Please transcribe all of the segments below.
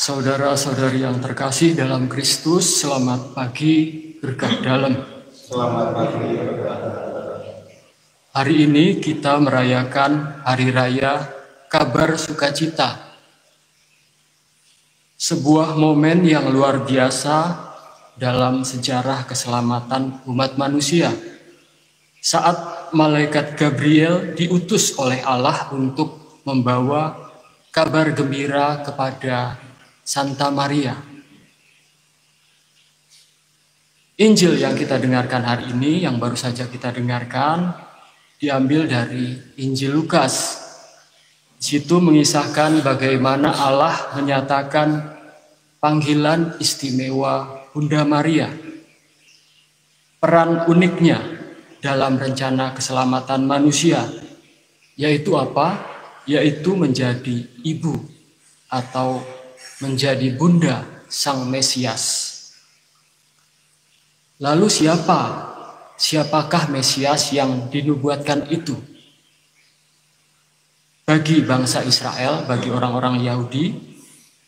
Saudara-saudari yang terkasih dalam Kristus, selamat pagi, berkah dalam. Selamat pagi, berkah dalam. Hari ini kita merayakan Hari Raya Kabar Sukacita. Sebuah momen yang luar biasa dalam sejarah keselamatan umat manusia. Saat malaikat Gabriel diutus oleh Allah untuk membawa kabar gembira kepada Santa Maria. Injil yang kita dengarkan hari ini, yang baru saja kita dengarkan, diambil dari Injil Lukas. Di situ mengisahkan bagaimana Allah menyatakan panggilan istimewa Bunda Maria. Peran uniknya dalam rencana keselamatan manusia, yaitu apa? Yaitu menjadi ibu atau menjadi bunda Sang Mesias. Lalu siapakah Mesias yang dinubuatkan itu? Bagi bangsa Israel, bagi orang-orang Yahudi,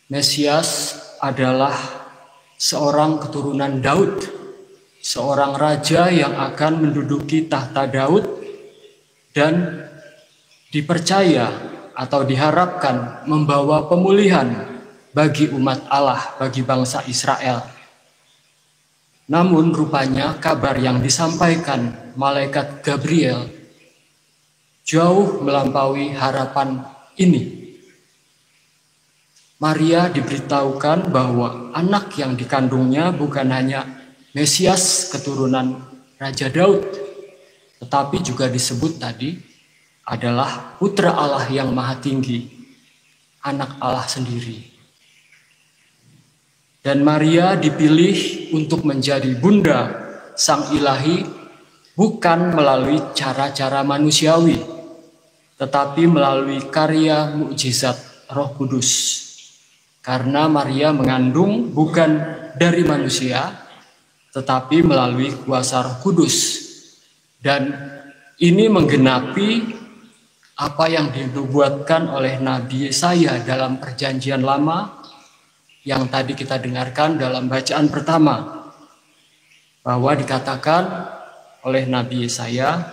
Mesias adalah seorang keturunan Daud, seorang raja yang akan menduduki tahta Daud dan dipercaya atau diharapkan membawa pemulihan bagi umat Allah, bagi bangsa Israel. Namun rupanya kabar yang disampaikan malaikat Gabriel jauh melampaui harapan ini. Maria diberitahukan bahwa anak yang dikandungnya bukan hanya Mesias keturunan Raja Daud, tetapi juga disebut tadi adalah Putra Allah yang Maha Tinggi, anak Allah sendiri. Dan Maria dipilih untuk menjadi bunda Sang Ilahi bukan melalui cara-cara manusiawi, tetapi melalui karya mukjizat Roh Kudus. Karena Maria mengandung bukan dari manusia, tetapi melalui kuasa Roh Kudus. Dan ini menggenapi apa yang dinubuatkan oleh Nabi Yesaya dalam Perjanjian Lama, yang tadi kita dengarkan dalam bacaan pertama, bahwa dikatakan oleh Nabi Yesaya,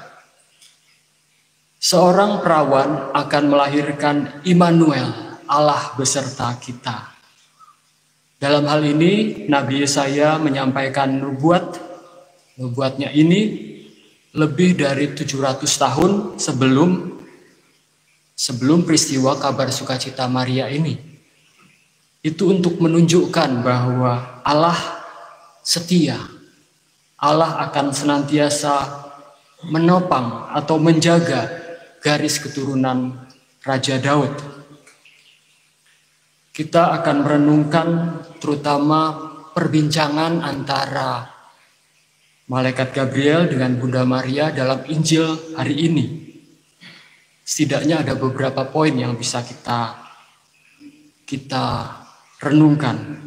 seorang perawan akan melahirkan Immanuel, Allah beserta kita. Dalam hal ini Nabi Yesaya menyampaikan nubuatnya ini lebih dari 700 tahun sebelum peristiwa kabar sukacita Maria ini. Itu untuk menunjukkan bahwa Allah setia. Allah akan senantiasa menopang atau menjaga garis keturunan Raja Daud. Kita akan merenungkan terutama perbincangan antara malaikat Gabriel dengan Bunda Maria dalam Injil hari ini. Setidaknya ada beberapa poin yang bisa kita renungkan.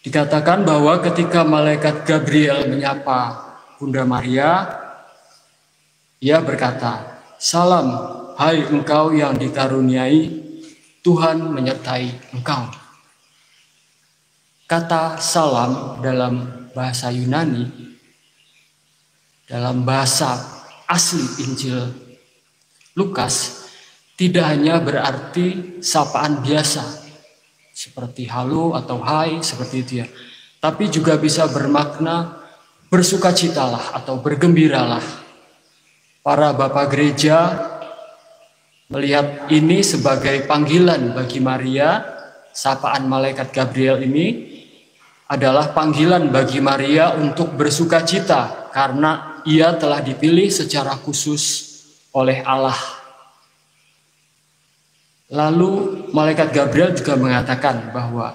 Dikatakan bahwa ketika malaikat Gabriel menyapa Bunda Maria, ia berkata, "Salam, hai engkau yang dikaruniai, Tuhan menyertai engkau." Kata salam dalam bahasa Yunani, dalam bahasa asli Injil Lukas, tidak hanya berarti sapaan biasa, seperti halo atau hai, seperti itu ya. Tapi juga bisa bermakna bersukacitalah atau bergembiralah. Para bapak gereja melihat ini sebagai panggilan bagi Maria. Sapaan malaikat Gabriel ini adalah panggilan bagi Maria untuk bersukacita karena ia telah dipilih secara khusus oleh Allah. Lalu malaikat Gabriel juga mengatakan bahwa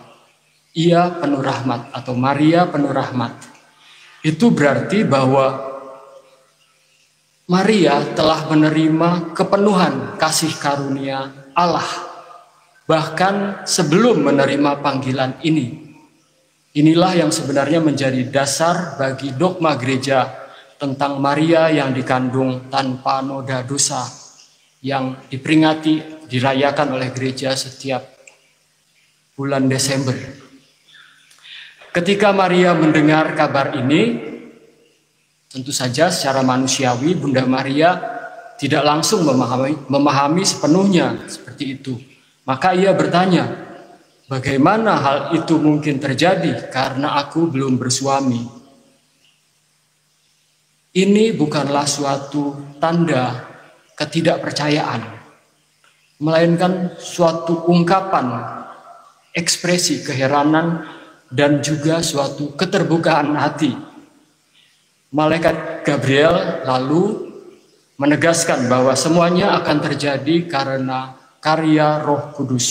ia penuh rahmat atau Maria penuh rahmat. Itu berarti bahwa Maria telah menerima kepenuhan kasih karunia Allah bahkan sebelum menerima panggilan ini. Inilah yang sebenarnya menjadi dasar bagi dogma gereja tentang Maria yang dikandung tanpa noda dosa, yang diperingati, dirayakan oleh gereja setiap bulan Desember. Ketika Maria mendengar kabar ini, tentu saja secara manusiawi Bunda Maria tidak langsung memahami sepenuhnya seperti itu. Maka ia bertanya, bagaimana hal itu mungkin terjadi karena aku belum bersuami? Ini bukanlah suatu tanda ketidakpercayaan, melainkan suatu ungkapan, ekspresi keheranan, dan juga suatu keterbukaan hati. Malaikat Gabriel lalu menegaskan bahwa semuanya akan terjadi karena karya Roh Kudus.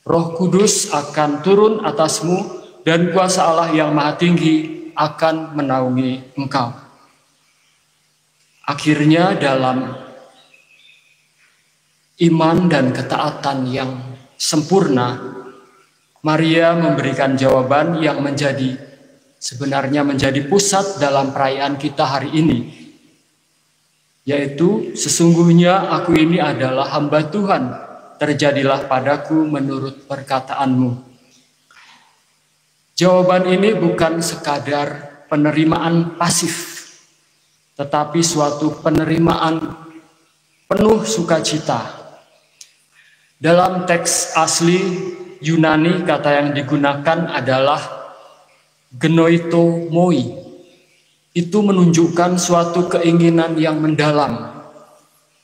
Roh Kudus akan turun atasmu dan kuasa Allah yang Maha Tinggi akan menaungi engkau. Akhirnya dalam iman dan ketaatan yang sempurna, Maria memberikan jawaban yang sebenarnya menjadi pusat dalam perayaan kita hari ini, yaitu sesungguhnya aku ini adalah hamba Tuhan, terjadilah padaku menurut perkataanmu. Jawaban ini bukan sekadar penerimaan pasif, tetapi suatu penerimaan penuh sukacita. Dalam teks asli Yunani, kata yang digunakan adalah genoito moi. Itu menunjukkan suatu keinginan yang mendalam.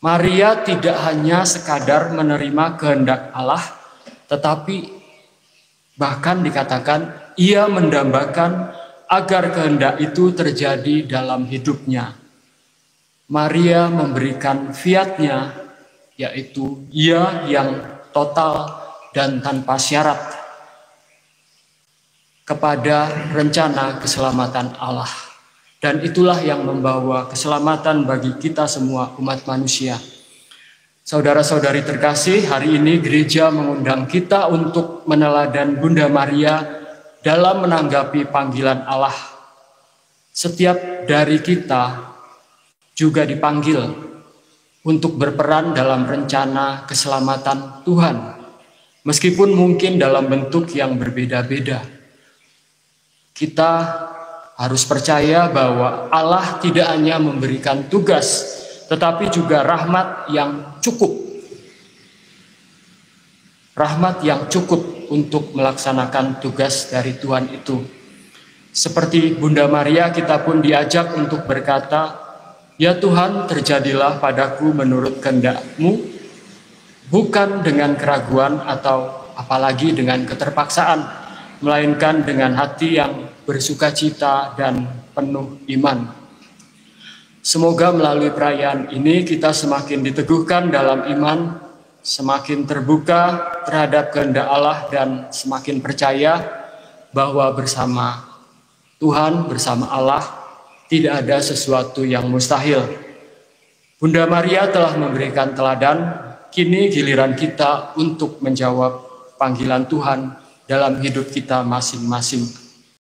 Maria tidak hanya sekadar menerima kehendak Allah, tetapi bahkan dikatakan ia mendambakan agar kehendak itu terjadi dalam hidupnya. Maria memberikan fiat-Nya, yaitu ya yang total dan tanpa syarat kepada rencana keselamatan Allah. Dan itulah yang membawa keselamatan bagi kita semua umat manusia. Saudara-saudari terkasih, hari ini gereja mengundang kita untuk meneladan Bunda Maria dalam menanggapi panggilan Allah. Setiap dari kita juga dipanggil untuk berperan dalam rencana keselamatan Tuhan, meskipun mungkin dalam bentuk yang berbeda-beda. Kita harus percaya bahwa Allah tidak hanya memberikan tugas, tetapi juga rahmat yang cukup. Rahmat yang cukup untuk melaksanakan tugas dari Tuhan itu. Seperti Bunda Maria, kita pun diajak untuk berkata, ya Tuhan, terjadilah padaku menurut kehendak-Mu, bukan dengan keraguan atau apalagi dengan keterpaksaan, melainkan dengan hati yang bersukacita dan penuh iman. Semoga melalui perayaan ini kita semakin diteguhkan dalam iman, semakin terbuka terhadap kehendak Allah, dan semakin percaya bahwa bersama Tuhan, bersama Allah, tidak ada sesuatu yang mustahil. Bunda Maria telah memberikan teladan, kini giliran kita untuk menjawab panggilan Tuhan dalam hidup kita masing-masing.